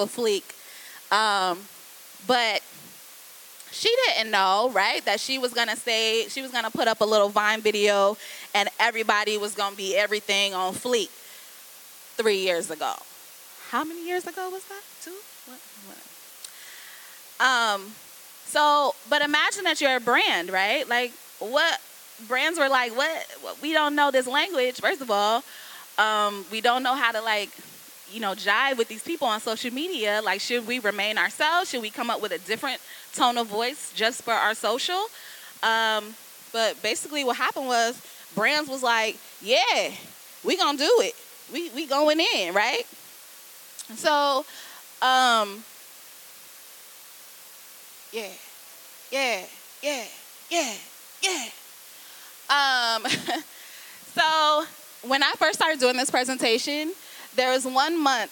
of fleek. But she didn't know, right, that she was going to put up a little Vine video and everybody was going to be everything on fleek 3 years ago. How many years ago was that? 2? What? But imagine that you're a brand, right? Like, what brands were like, what? We don't know this language, first of all. We don't know how to, like, jive with these people on social media. Like, should we remain ourselves? Should we come up with a different tone of voice just for our social? But basically what happened was brands was like, yeah, we gonna do it. We going in, right? So, so when I first started doing this presentation, there was 1 month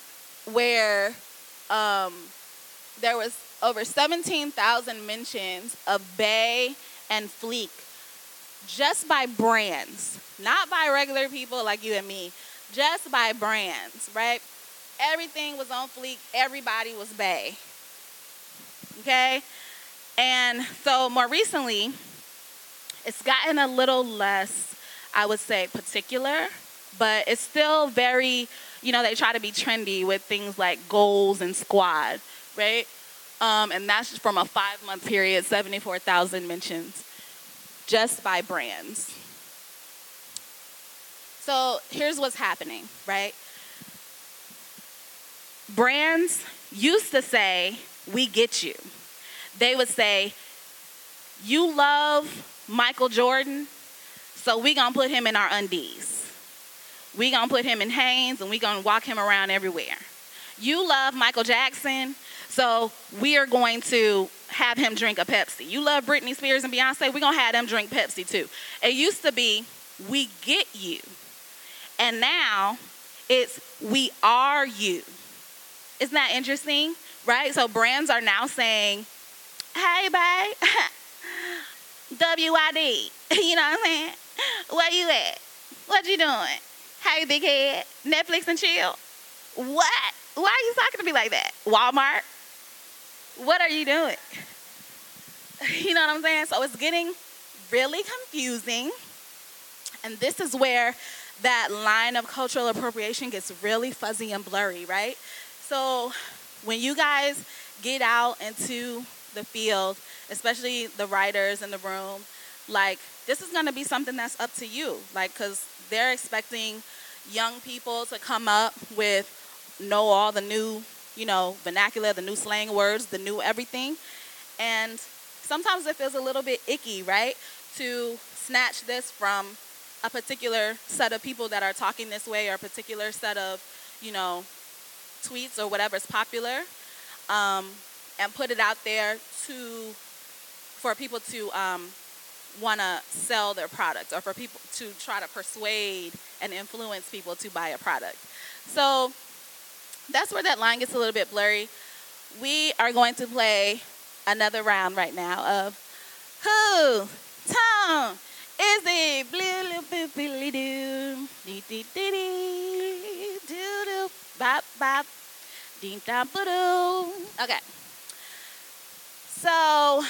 where there was over 17,000 mentions of Bay and Fleek just by brands, not by regular people like you and me, just by brands, right? Everything was on Fleek. Everybody was Bay. Okay? And so more recently, it's gotten a little less, I would say, particular, but it's still very, they try to be trendy with things like goals and squad, right? And that's just from a 5-month period, 74,000 mentions just by brands. So here's what's happening, right? Brands used to say, we get you. They would say, you love Michael Jordan, so we gonna put him in our undies. We gonna put him in Hanes and we gonna walk him around everywhere. You love Michael Jackson, so we are going to have him drink a Pepsi. You love Britney Spears and Beyonce, we're gonna have them drink Pepsi too. It used to be, we get you. And now it's, we are you. Isn't that interesting, right? So brands are now saying, hey, babe, WID, you know what I'm saying? Where you at? What you doing? Hey, big head, Netflix and chill. What? Why are you talking to me like that? Walmart? What are you doing? You know what I'm saying? So it's getting really confusing. And this is where that line of cultural appropriation gets really fuzzy and blurry, right? So when you guys get out into the field, especially the writers in the room, like, this is going to be something that's up to you, like, because they're expecting young people to come up with, know all the new, vernacular, the new slang words, the new everything. And sometimes it feels a little bit icky, right, to snatch this from a particular set of people that are talking this way, or a particular set of, tweets or whatever's popular, and put it out there for people to want to sell their product, or for people to try to persuade and influence people to buy a product. So that's where that line gets a little bit blurry. We are going to play another round right now of who, Tom, is it? Bop, bop, ding, da, ba-doo. Okay. So,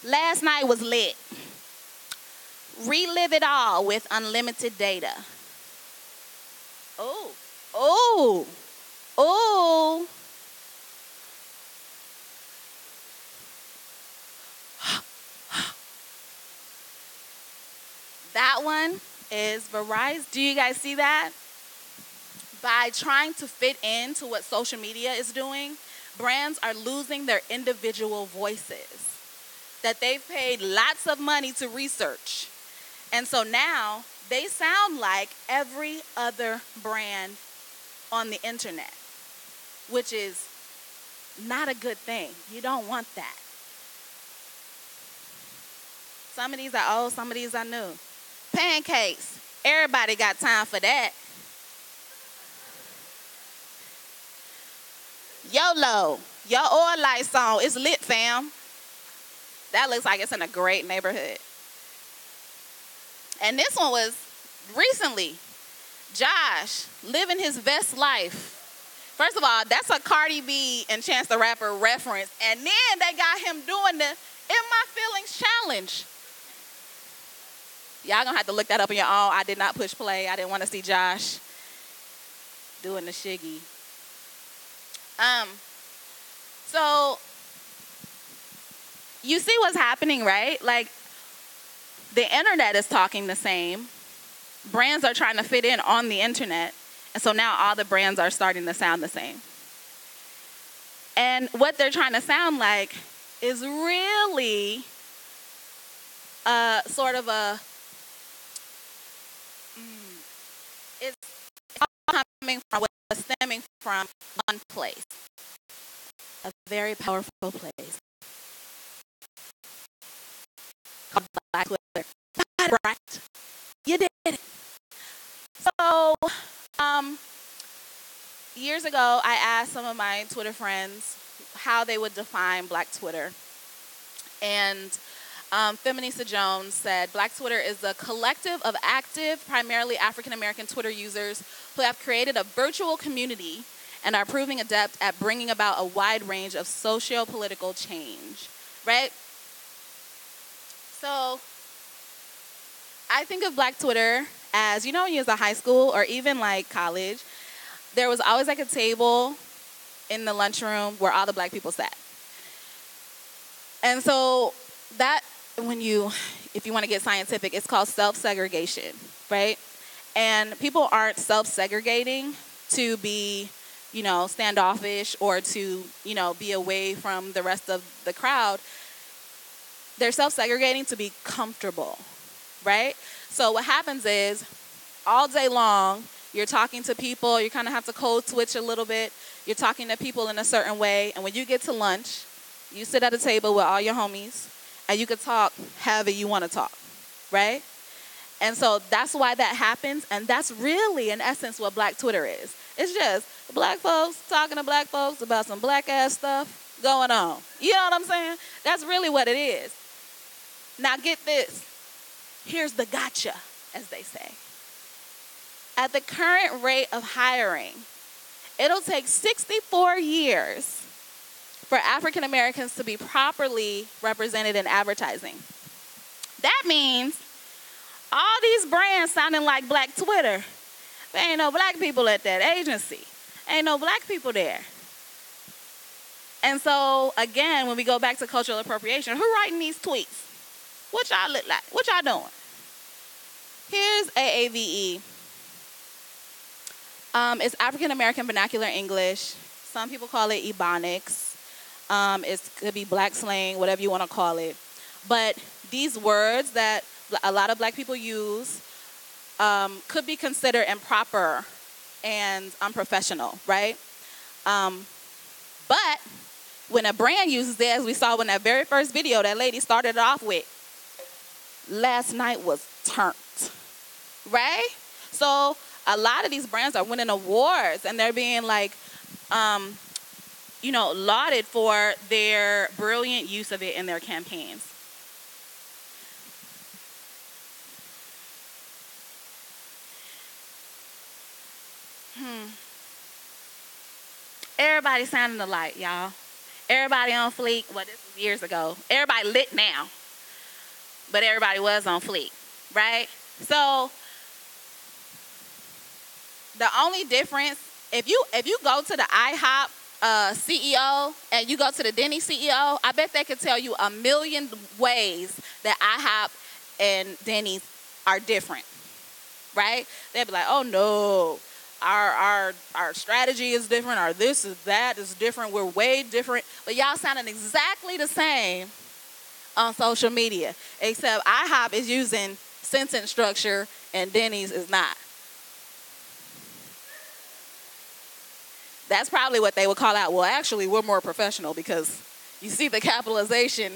last night was lit. Relive it all with unlimited data. Oh. That one is Verizon. Do you guys see that? By trying to fit into what social media is doing, brands are losing their individual voices that they've paid lots of money to research. And so now they sound like every other brand on the internet, which is not a good thing. You don't want that. Some of these are old, some of these are new. Pancakes. Everybody got time for that. YOLO. Your oil lights on. It's lit, fam. That looks like it's in a great neighborhood. And this one was recently. Josh, living his best life. First of all, that's a Cardi B and Chance the Rapper reference. And then they got him doing the In My Feelings challenge. Y'all gonna have to look that up on your own. I did not push play. I didn't want to see Josh doing the shiggy. So you see what's happening, right? Like, the internet is talking the same. Brands are trying to fit in on the internet. And so now all the brands are starting to sound the same. And what they're trying to sound like is really sort of a, it's all coming from, stemming from one place. A very powerful place. Called Black Twitter. Got it right. You did it. So, years ago, I asked some of my Twitter friends how they would define Black Twitter. And Feminista Jones said, Black Twitter is a collective of active, primarily African-American Twitter users who have created a virtual community and are proving adept at bringing about a wide range of socio-political change, right? So I think of Black Twitter as, you know, when you was in high school or even like college, there was always like a table in the lunchroom where all the Black people sat. And so that, if you want to get scientific, it's called self-segregation, right? And people aren't self-segregating to be, you know, standoffish or to, you know, be away from the rest of the crowd. They're self-segregating to be comfortable, right? So what happens is, all day long, you're talking to people, you kind of have to code switch a little bit, you're talking to people in a certain way, and when you get to lunch, you sit at a table with all your homies, and you can talk however you want to talk, right? And so that's why that happens, and that's really, in essence, what Black Twitter is. It's just Black folks talking to Black folks about some Black-ass stuff going on. You know what I'm saying? That's really what it is. Now get this. Here's the gotcha, as they say. At the current rate of hiring, it'll take 64 years for African Americans to be properly represented in advertising. That means all these brands sounding like Black Twitter, there ain't no Black people at that agency. Ain't no Black people there. And so, again, when we go back to cultural appropriation, who writing these tweets? What y'all look like? What y'all doing? Here's AAVE. It's African American Vernacular English. Some people call it Ebonics. It could be Black slang, whatever you want to call it. But these words that a lot of Black people use could be considered improper and unprofessional, right? But when a brand uses it, as we saw in that very first video that lady started it off with, last night was turned, right? So a lot of these brands are winning awards, and they're being like, you know, lauded for their brilliant use of it in their campaigns. Everybody sounding alike, y'all. Everybody on fleek. Well, this was years ago. Everybody lit now, but everybody was on fleek, right? So the only difference, if you go to the IHOP CEO and you go to the Denny's CEO, I bet they could tell you a million ways that IHOP and Denny's are different, right? They'd be like, oh no, our strategy is different, our this is that is different, we're way different. But y'all sounding exactly the same on social media, except IHOP is using sentence structure and Denny's is not. That's probably what they would call out. Well, actually, we're more professional because you see the capitalization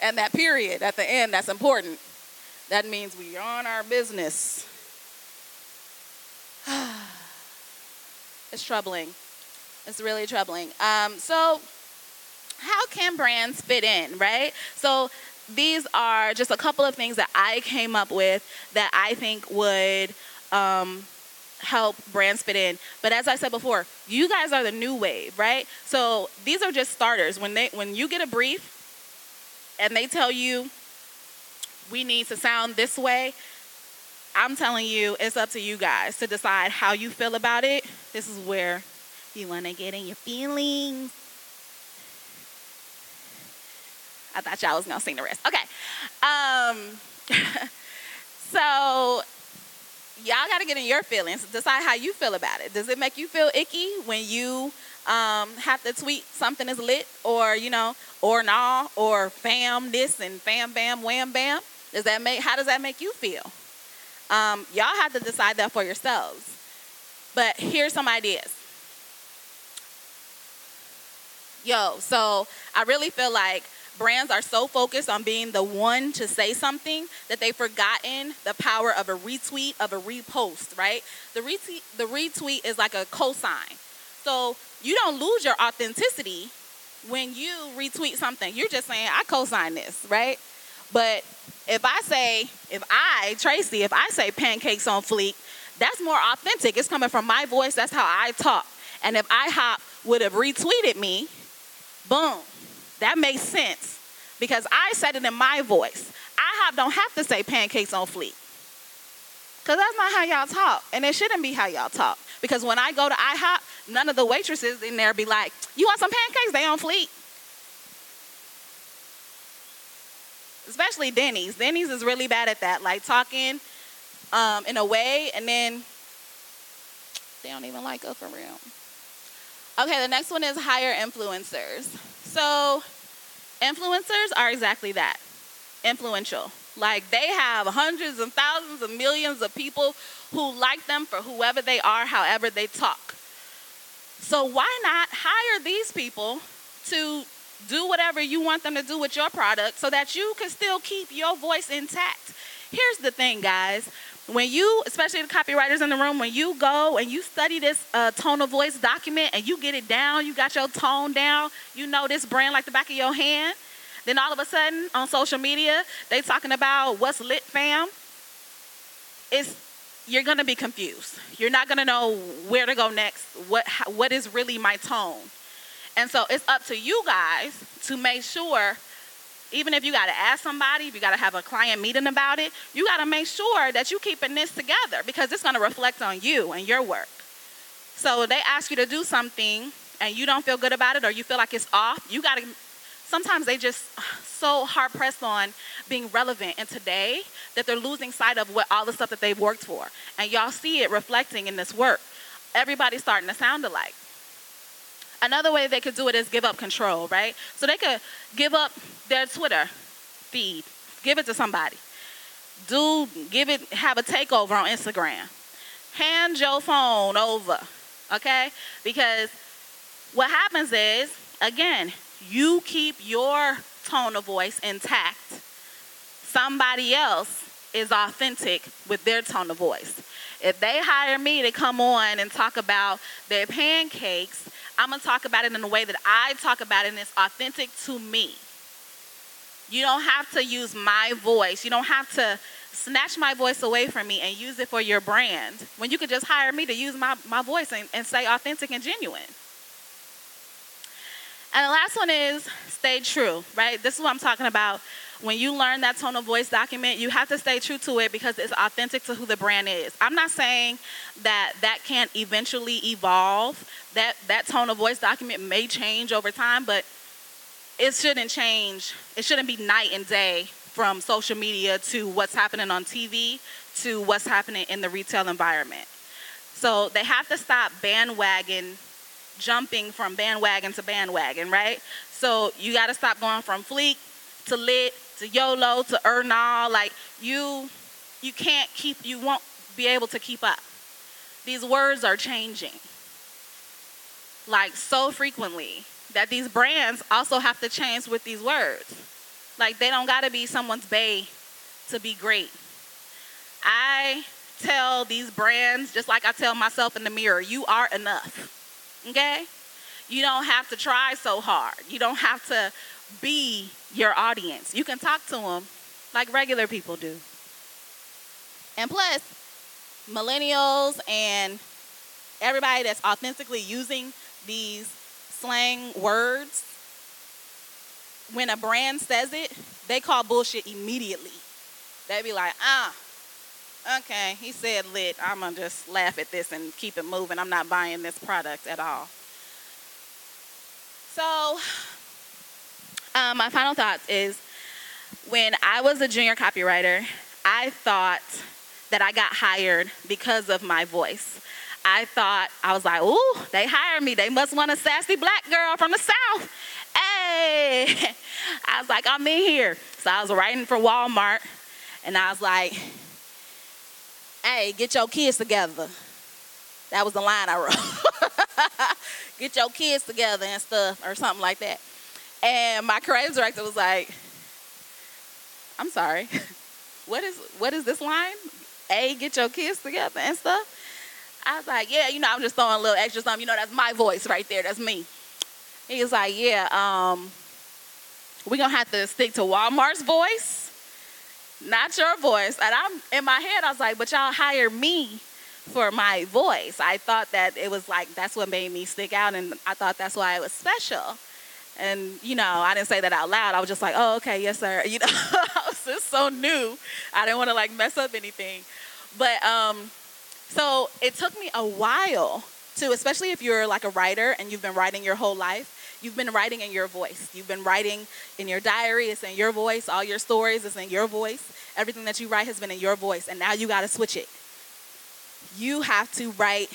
and that period at the end, that's important. That means we are on our business. It's troubling. It's really troubling. So how can brands fit in, right? So these are just a couple of things that I came up with that I think would help brands fit in. But as I said before, you guys are the new wave, right? So these are just starters. When you get a brief and they tell you we need to sound this way, I'm telling you, it's up to you guys to decide how you feel about it. This is where you want to get in your feelings. I thought y'all was going to sing the rest. Okay. So y'all got to get in your feelings. Decide how you feel about it. Does it make you feel icky when you have to tweet something is lit, or, or nah, or fam this and fam bam wham bam? How does that make you feel? Y'all have to decide that for yourselves. But here's some ideas. So I really feel like brands are so focused on being the one to say something that they've forgotten the power of a retweet, of a repost, right? The retweet is like a cosign. So you don't lose your authenticity when you retweet something. You're just saying, I cosign this, right? But if I say pancakes on fleek, that's more authentic. It's coming from my voice. That's how I talk. And if IHOP would have retweeted me, boom, that makes sense because I said it in my voice. IHOP don't have to say pancakes on fleek because that's not how y'all talk, and it shouldn't be how y'all talk. Because when I go to IHOP, none of the waitresses in there be like, you want some pancakes? They on fleek. Especially Denny's. Denny's is really bad at that, like talking in a way, and then they don't even like us for real. Okay, the next one is hire influencers. So influencers are exactly that, influential. Like they have hundreds and thousands of millions of people who like them for whoever they are, however they talk. So why not hire these people to do whatever you want them to do with your product so that you can still keep your voice intact? Here's the thing, guys. When you, especially the copywriters in the room, when you go and you study this tone of voice document and you get it down, you got your tone down, you know this brand like the back of your hand, then all of a sudden on social media, they talking about what's lit, fam. You're going to be confused. You're not going to know where to go next, what is really my tone. And so it's up to you guys to make sure, even if you got to ask somebody, if you got to have a client meeting about it, you got to make sure that you're keeping this together because it's going to reflect on you and your work. So they ask you to do something and you don't feel good about it or you feel like it's off, sometimes they just so hard pressed on being relevant in today that they're losing sight of all the stuff that they've worked for. And y'all see it reflecting in this work. Everybody's starting to sound alike. Another way they could do it is give up control, right? So they could give up their Twitter feed, give it to somebody. Have a takeover on Instagram. Hand your phone over, okay? Because what happens is, again, you keep your tone of voice intact. Somebody else is authentic with their tone of voice. If they hire me to come on and talk about their pancakes, I'm going to talk about it in the way that I talk about it, and it's authentic to me. You don't have to use my voice. You don't have to snatch my voice away from me and use it for your brand when you could just hire me to use my voice and say authentic and genuine. And the last one is stay true, right? This is what I'm talking about. When you learn that tone of voice document, you have to stay true to it because it's authentic to who the brand is. I'm not saying that can't eventually evolve. That tone of voice document may change over time, but it shouldn't change. It shouldn't be night and day from social media to what's happening on TV to what's happening in the retail environment. So they have to stop jumping from bandwagon to bandwagon, right? So you got to stop going from fleek to lit to YOLO to Ernal. Like you won't be able to keep up. These words are changing like so frequently that these brands also have to change with these words. Like they don't got to be someone's bae to be great. I tell these brands, just like I tell myself in the mirror, you are enough. Okay? You don't have to try so hard. You don't have to be your audience. You can talk to them like regular people do. And plus, millennials and everybody that's authentically using these slang words, when a brand says it, they call bullshit immediately. They be like, okay, he said lit. I'm going to just laugh at this and keep it moving. I'm not buying this product at all. So my final thoughts is, when I was a junior copywriter, I thought that I got hired because of my voice. I was like, ooh, they hired me. They must want a sassy black girl from the South. Hey, I was like, I'm in here. So I was writing for Walmart, and I was like, hey, get your kids together. That was the line I wrote. Get your kids together and stuff, or something like that. And my creative director was like, I'm sorry, what is this line? Get your kids together and stuff. I was like, yeah, I'm just throwing a little extra something. That's my voice right there. That's me. He was like, yeah, we're going to have to stick to Walmart's voice, not your voice. And in my head, I was like, but y'all hire me for my voice. I thought that it was like, that's what made me stick out, and I thought that's why it was special. And, I didn't say that out loud. I was just like, oh, okay, yes, sir. I was just so new. I didn't want to, mess up anything. But so it took me a while to, especially if you're like a writer and you've been writing your whole life, you've been writing in your voice. You've been writing in your diary. It's in your voice. All your stories is in your voice. Everything that you write has been in your voice. And now you got to switch it. You have to write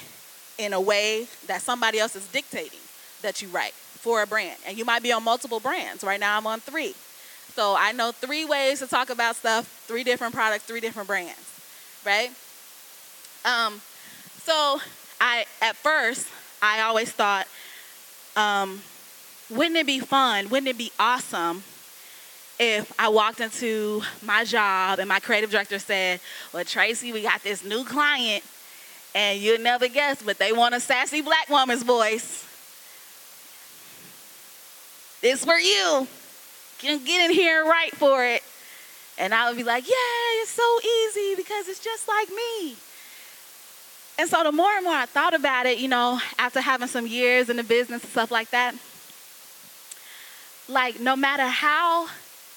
in a way that somebody else is dictating that you write for a brand. And you might be on multiple brands. Right now I'm on 3. So I know 3 ways to talk about stuff, 3 different products, 3 different brands, right? So at first, I always thought, wouldn't it be fun, wouldn't it be awesome if I walked into my job and my creative director said, well, Tracie, we got this new client, and you'll never guess, but they want a sassy black woman's voice. It's for you. Get in here and write for it. And I would be like, yeah, it's so easy because it's just like me. And so the more and more I thought about it, after having some years in the business and stuff like that, no matter how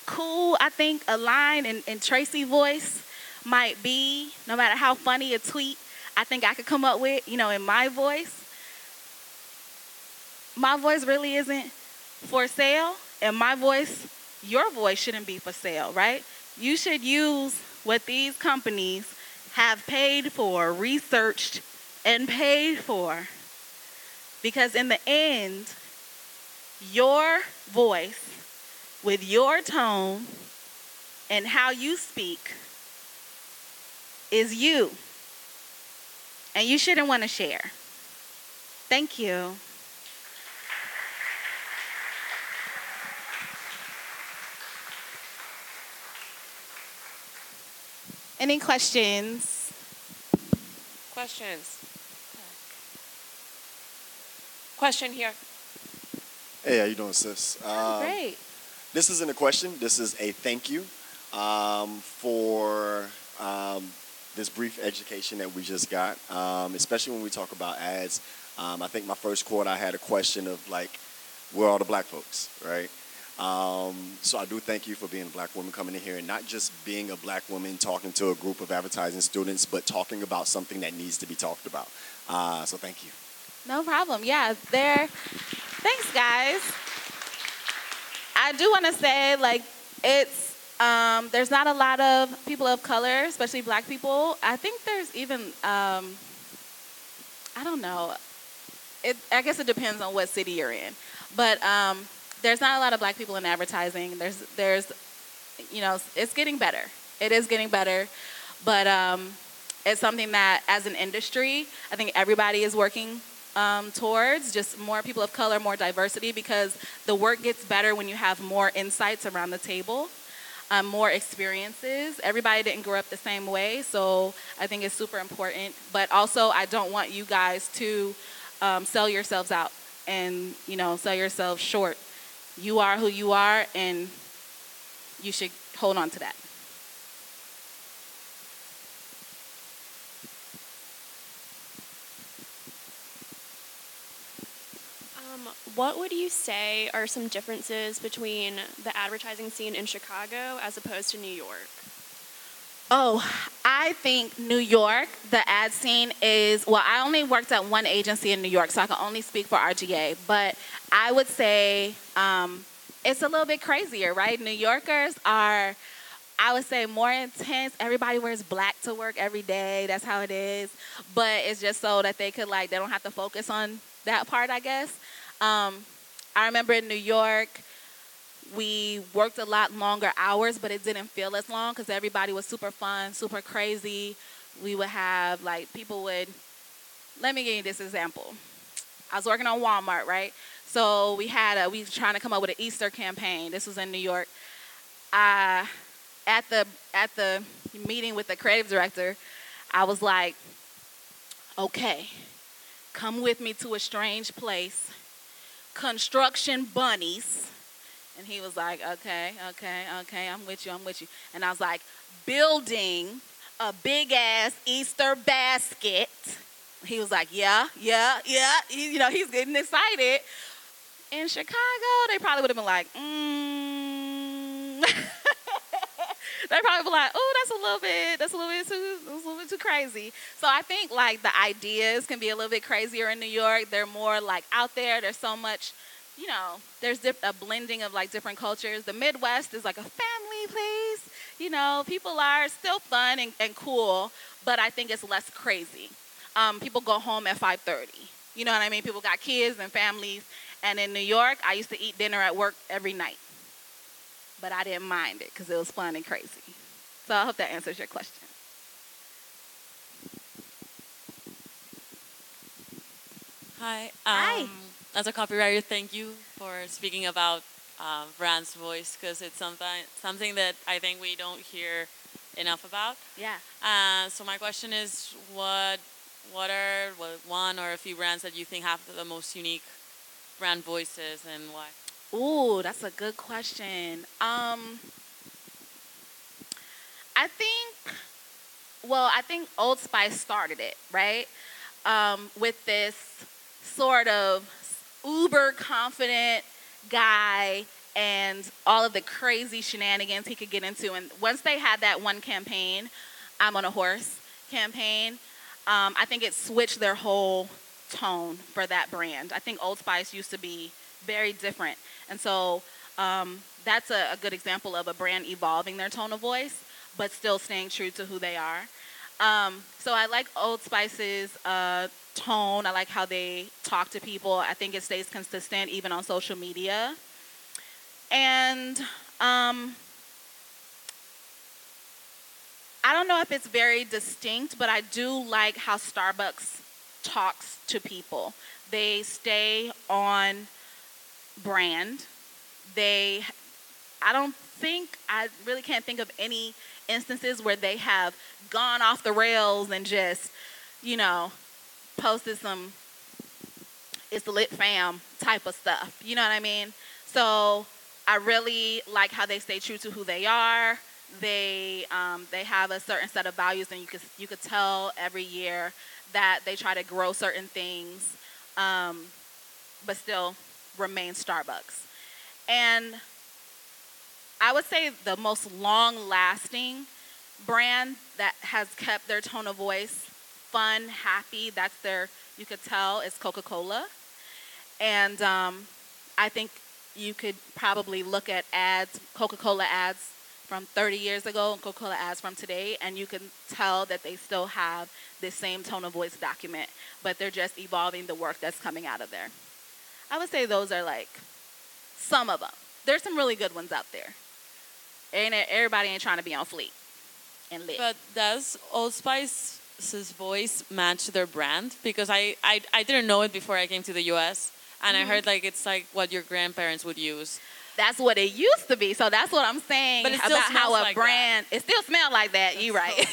cool I think a line in Tracie voice might be, no matter how funny a tweet I think I could come up with, in my voice really isn't for sale. And your voice shouldn't be for sale, right? You should use what these companies have paid for, researched, and paid for. Because in the end, your voice, with your tone and how you speak, is you. And you shouldn't want to share. Thank you. Any questions? Question here. Hey, how you doing, sis? Great. This isn't a question. This is a thank you for this brief education that we just got, especially when we talk about ads. I think my first quote, I had a question of where are all the black folks, right? So I do thank you for being a black woman coming in here and not just being a black woman talking to a group of advertising students, but talking about something that needs to be talked about. So thank you. No problem. Yeah, thanks, guys. I do want to say, it's, there's not a lot of people of color, especially black people. I think there's even, I don't know. I guess it depends on what city you're in. But there's not a lot of black people in advertising. There's, it's getting better. It is getting better. But it's something that, as an industry, I think everybody is working towards, just more people of color, more diversity, because the work gets better when you have more insights around the table, more experiences. Everybody didn't grow up the same way, so I think it's super important. But also, I don't want you guys to sell yourselves out and, sell yourselves short. You are who you are, and you should hold on to that. what would you say are some differences between the advertising scene in Chicago as opposed to New York? Oh, I think New York, the ad scene is, well, I only worked at one agency in New York, so I can only speak for RGA. But I would say it's a little bit crazier, right? New Yorkers are, I would say, more intense. Everybody wears black to work every day. That's how it is. But it's just so that they could, like, they don't have to focus on that part, I guess. I remember in New York, we worked a lot longer hours, but it didn't feel as long because everybody was super fun, super crazy. We would have, like, people would, let me give you this example. I was working on Walmart, right? So we were trying to come up with an Easter campaign. This was in New York. At the meeting with the creative director, I was like, okay, come with me to a strange place. Construction bunnies. And he was like, okay, I'm with you. And I was like, building a big-ass Easter basket. He was like, yeah. He's getting excited. In Chicago, they probably would have been like, They probably be like, oh, that's a little bit too crazy. So I think, like, the ideas can be a little bit crazier in New York. They're more, like, out there. There's so much, there's a blending of, like, different cultures. The Midwest is like a family place. People are still fun and cool, but I think it's less crazy. People go home at 5:30. You know what I mean? People got kids and families. And in New York, I used to eat dinner at work every night. But I didn't mind it because it was fun and crazy. So I hope that answers your question. Hi. Hi. As a copywriter, thank you for speaking about brand's voice because it's something that I think we don't hear enough about. Yeah. So my question is, what are one or a few brands that you think have the most unique brand voices and why? Ooh, that's a good question. I think Old Spice started it, right? With this sort of uber confident guy and all of the crazy shenanigans he could get into. And once they had that one campaign, I'm on a Horse campaign, I think it switched their whole tone for that brand. I think Old Spice used to be very different. And so that's a good example of a brand evolving their tone of voice, but still staying true to who they are. So I like Old Spice's tone. I like how they talk to people. I think it stays consistent even on social media. And I don't know if it's very distinct, but I do like how Starbucks talks to people. They stay on brand. I really can't think of any instances where they have gone off the rails and just, posted some it's the lit fam type of stuff. You know what I mean? So I really like how they stay true to who they are. They have a certain set of values, and you could tell every year that they try to grow certain things, but still remain Starbucks. And I would say the most long-lasting brand that has kept their tone of voice fun, happy, you could tell, is Coca-Cola. And I think you could probably look at Coca-Cola ads from 30 years ago and Coca-Cola ads from today, and you can tell that they still have this same tone of voice document, but they're just evolving the work that's coming out of there. I would say those are like some of them. There's some really good ones out there. Everybody ain't trying to be on fleek and lit. But does Old Spice's voice match their brand? Because I didn't know it before I came to the U.S., and I heard like it's like what your grandparents would use. That's what it used to be. So that's what I'm saying but it still about how a like brand. That. It still smells like that. You right.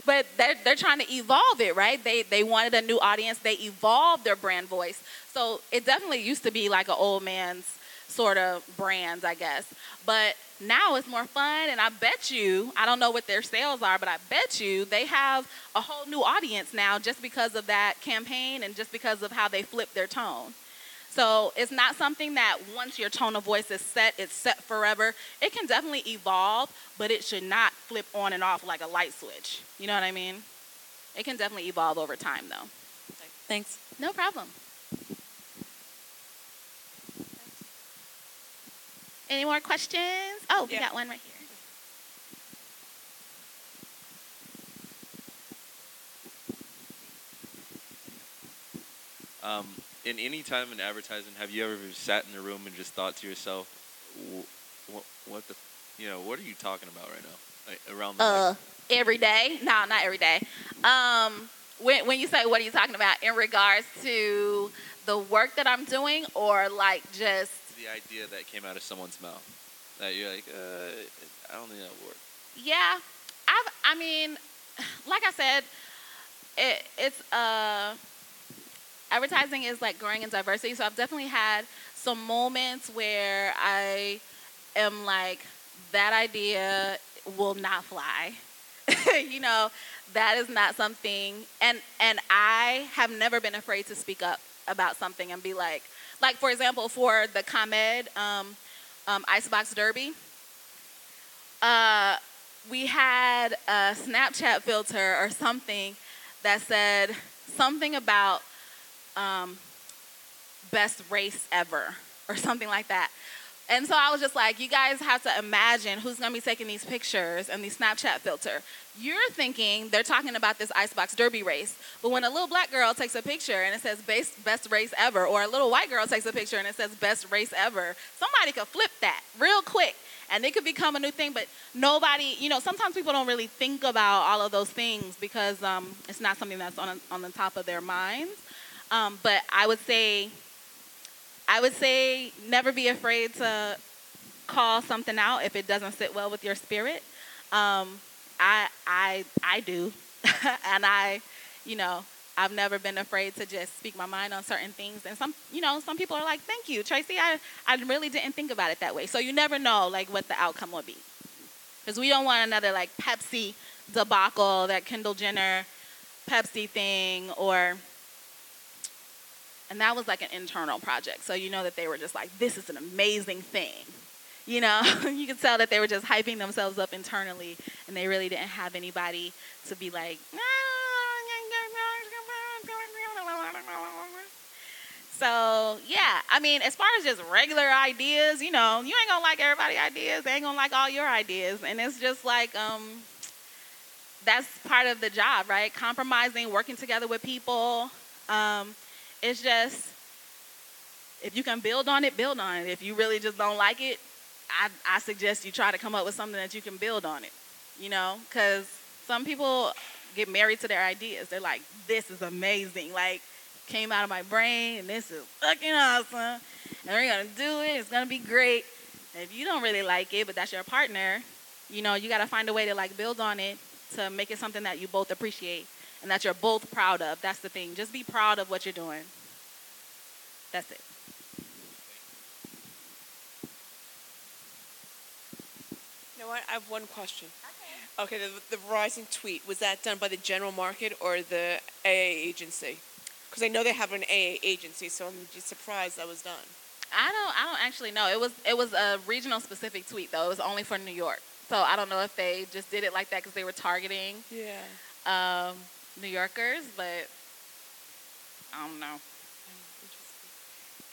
But they're trying to evolve it, right? They wanted a new audience. They evolved their brand voice. So it definitely used to be like an old man's sort of brand, I guess. But now it's more fun, and I bet you, I don't know what their sales are, but I bet you they have a whole new audience now just because of that campaign and just because of how they flipped their tone. So it's not something that once your tone of voice is set, it's set forever. It can definitely evolve, but it should not flip on and off like a light switch. You know what I mean? It can definitely evolve over time, though. Thanks. No problem. Any more questions? Oh, we got one right here. In any time in advertising, have you ever sat in a room and just thought to yourself, what the, what are you talking about right now? Like, around the Every day? No, not every day. When you say what are you talking about in regards to the work that I'm doing, or like just the idea that came out of someone's mouth that you're like, I don't think that would work. Yeah, I mean, like I said, it's advertising is like growing in diversity. So I've definitely had some moments where I am like, that idea will not fly. That is not something, and I have never been afraid to speak up about something and be like for example, for the ComEd Icebox Derby, we had a Snapchat filter or something that said something about best race ever or something like that. And so I was just like, you guys have to imagine who's going to be taking these pictures and these Snapchat filter. You're thinking they're talking about this Icebox Derby race. But when a little black girl takes a picture and it says best race ever, or a little white girl takes a picture and it says best race ever, somebody could flip that real quick. And it could become a new thing. But nobody, sometimes people don't really think about all of those things because it's not something that's on the top of their minds. But I would say never be afraid to call something out if it doesn't sit well with your spirit. I do, and I've never been afraid to just speak my mind on certain things. And some people are like, "Thank you, Tracie. I really didn't think about it that way." So you never know like what the outcome will be, because we don't want another like Pepsi debacle, that Kendall Jenner Pepsi thing, and that was like an internal project. So that they were just like, this is an amazing thing. You could tell that they were just hyping themselves up internally, and they really didn't have anybody to be like, so yeah, I mean, as far as just regular ideas, you ain't gonna like everybody's ideas. They ain't gonna like all your ideas. And it's just like, that's part of the job, right? Compromising, working together with people. It's just, if you can build on it, build on it. If you really just don't like it, I suggest you try to come up with something that you can build on it, because some people get married to their ideas. They're like, this is amazing. Like, came out of my brain, and this is fucking awesome. And we're going to do it. It's going to be great. And if you don't really like it, but that's your partner, you got to find a way to, like, build on it to make it something that you both appreciate and that you're both proud of. That's the thing. Just be proud of what you're doing. That's it. You know what? I have one question. Okay, the Verizon tweet, was that done by the general market or the AA agency? Because I know they have an AA agency, so I'm just surprised that was done. I don't actually know. It was a regional specific tweet though. It was only for New York. So I don't know if they just did it like that because they were targeting New Yorkers, but I don't know.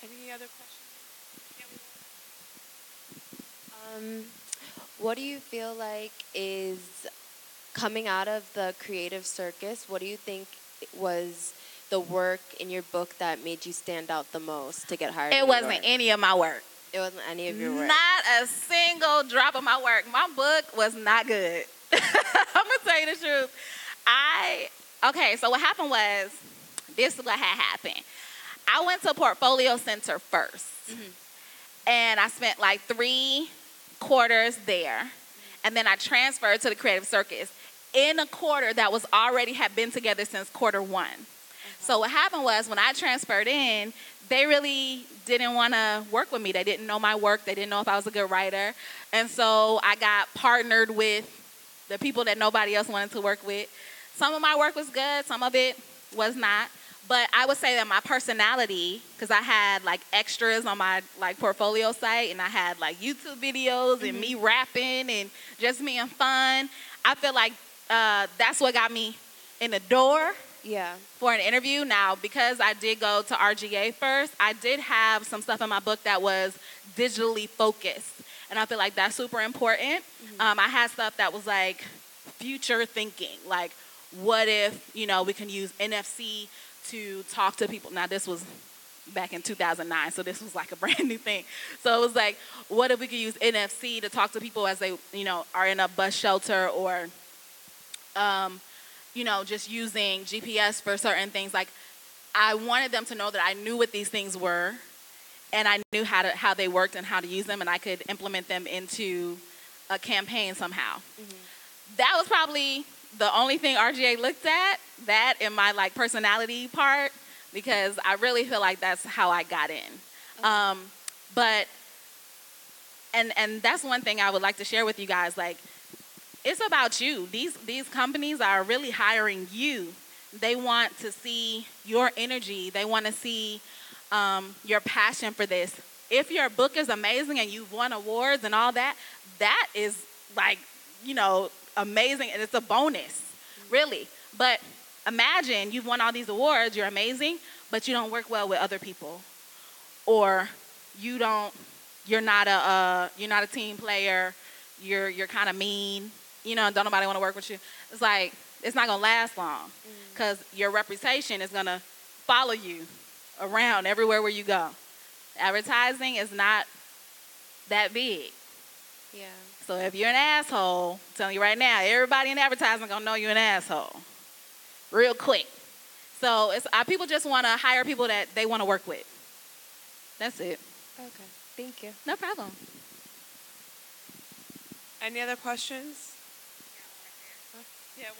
Any other questions? What do you feel like is coming out of the creative circus? What do you think was the work in your book that made you stand out the most to get hired? It wasn't any of my work. It wasn't any of your work? Not a single drop of my work. My book was not good. I'm going to tell you the truth. Okay, so what happened was, this is what had happened. I went to Portfolio Center first. Mm-hmm. And I spent like 3 quarters there. And then I transferred to the Creative Circus in a quarter that was already had been together since quarter 1. So what happened was, when I transferred in, they really didn't want to work with me. They didn't know my work. They didn't know if I was a good writer. And so I got partnered with the people that nobody else wanted to work with. Some of my work was good. Some of it was not. But I would say that my personality, because I had like extras on my like portfolio site, and I had like YouTube videos and me rapping and just being fun. I feel like that's what got me in the door Yeah. for an interview. Now, because I did go to RGA first, I did have some stuff in my book that was digitally focused. And I feel like that's super important. I had stuff that was like future thinking. Like, what if, we can use NFC to talk to people? Now, this was back in 2009, so this was like a brand new thing. So it was like, what if we could use NFC to talk to people as they, are in a bus shelter, or just using GPS for certain things. Like, I wanted them to know that I knew what these things were, and I knew how they worked and how to use them, and I could implement them into a campaign somehow. That was probably the only thing RGA looked at, that in my like personality part, because I really feel like that's how I got in. But that's one thing I would like to share with you guys. Like, it's about you. These companies are really hiring you. They want to see your energy. They want to see your passion for this. If your book is amazing and you've won awards and all that, that is like, amazing, and it's a bonus, really. But imagine you've won all these awards, you're amazing, but you don't work well with other people, or you're not a team player. You're kind of mean. Don't nobody want to work with you. It's like, it's not going to last long, because your reputation is going to follow you around everywhere where you go. Advertising is not that big. Yeah. So if you're an asshole, I'm telling you right now, everybody in advertising going to know you're an asshole real quick. So people just want to hire people that they want to work with. That's it. Okay. Thank you. No problem. Any other questions? Yeah,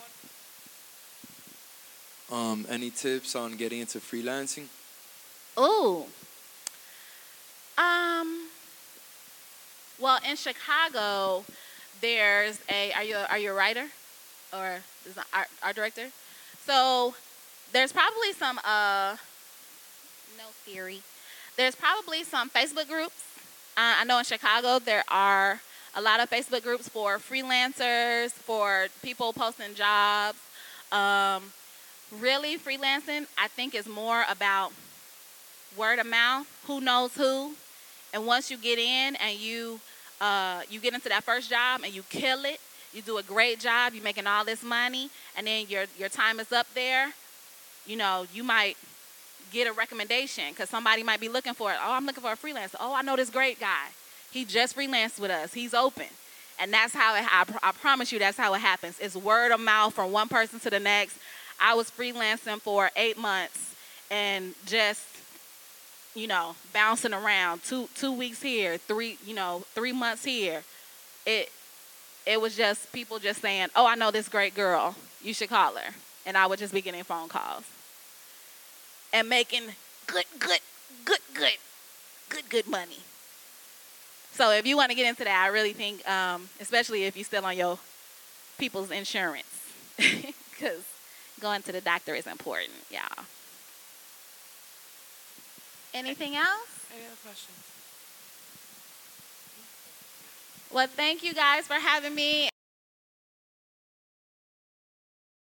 one. Any tips on getting into freelancing? Ooh. Well, in Chicago, there's are you a writer, or is an art director? So there's probably some There's probably some Facebook groups. I know in Chicago there are a lot of Facebook groups for freelancers, for people posting jobs. Really, freelancing, I think, is more about word of mouth, who knows who. And once you get in and you get into that first job and you kill it, you do a great job, you're making all this money, and then your time is up there, you might get a recommendation, because somebody might be looking for it. Oh, I'm looking for a freelancer. Oh, I know this great guy. He just freelanced with us. He's open. And that's how I promise you, that's how it happens. It's word of mouth from one person to the next. I was freelancing for 8 months and just, bouncing around 2 weeks here, 3 months here. It was just people just saying, oh, I know this great girl. You should call her. And I would just be getting phone calls and making good money. So if you want to get into that, I really think, especially if you're still on your people's insurance, because going to the doctor is important, y'all. Anything else? Any other questions? Well, thank you guys for having me.